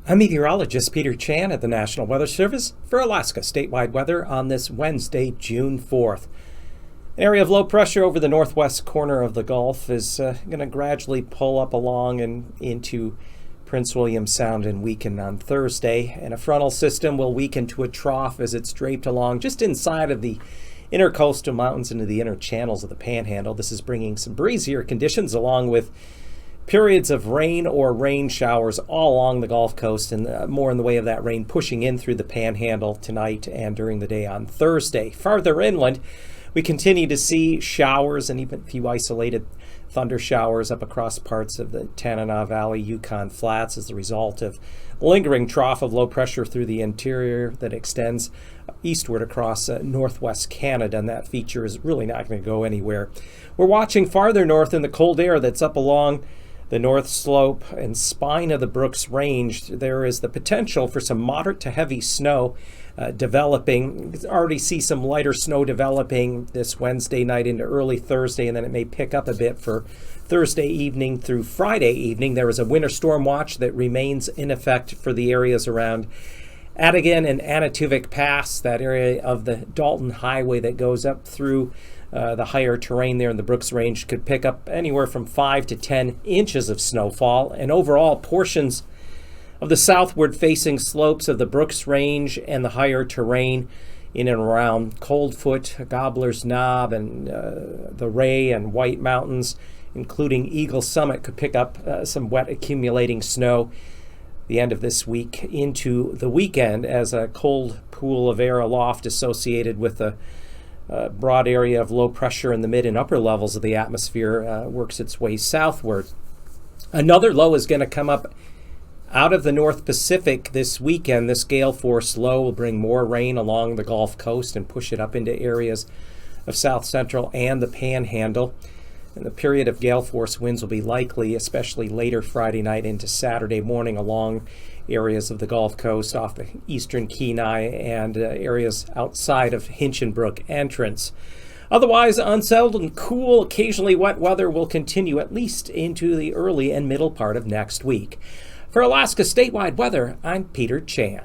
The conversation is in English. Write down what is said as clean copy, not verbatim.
I'm meteorologist Peter Chan at the National Weather Service for Alaska statewide weather on this Wednesday, June 4th. An area of low pressure over the northwest corner of the Gulf is going to gradually pull up along and into Prince William Sound and weaken on Thursday. And a frontal system will weaken to a trough as it's draped along just inside of the intercoastal mountains into the inner channels of the Panhandle. This is bringing some breezier conditions along with periods of rain or rain showers all along the Gulf Coast, and more in the way of that rain pushing in through the Panhandle tonight and during the day on Thursday. Farther inland, we continue to see showers and even a few isolated thunder showers up across parts of the Tanana Valley, Yukon Flats as a result of lingering trough of low pressure through the interior that extends eastward across northwest Canada, and that feature is really not going to go anywhere. We're watching farther north in the cold air that's up along the north slope and spine of the Brooks Range. There is the potential for some moderate to heavy snow developing. You can already see some lighter snow developing this Wednesday night into early Thursday, and then it may pick up a bit for Thursday evening through Friday evening. There is a winter storm watch that remains in effect for the areas around Adigan and Anatuvik Pass, that area of the Dalton Highway that goes up through the higher terrain there in the Brooks Range could pick up anywhere from 5 to 10 inches of snowfall. And overall, portions of the southward facing slopes of the Brooks Range and the higher terrain in and around Coldfoot, Gobbler's Knob, and the Ray and White Mountains, including Eagle Summit, could pick up some wet accumulating snow the end of this week into the weekend as a cold pool of air aloft associated with the broad area of low pressure in the mid and upper levels of the atmosphere works its way southward. Another low is going to come up out of the North Pacific this weekend. This gale force low will bring more rain along the Gulf Coast and push it up into areas of south central and the Panhandle. And the period of gale force winds will be likely, especially later Friday night into Saturday morning along areas of the Gulf Coast off the eastern Kenai and areas outside of Hinchinbrook entrance. Otherwise, unsettled and cool, occasionally wet weather will continue at least into the early and middle part of next week. For Alaska statewide weather, I'm Peter Chan.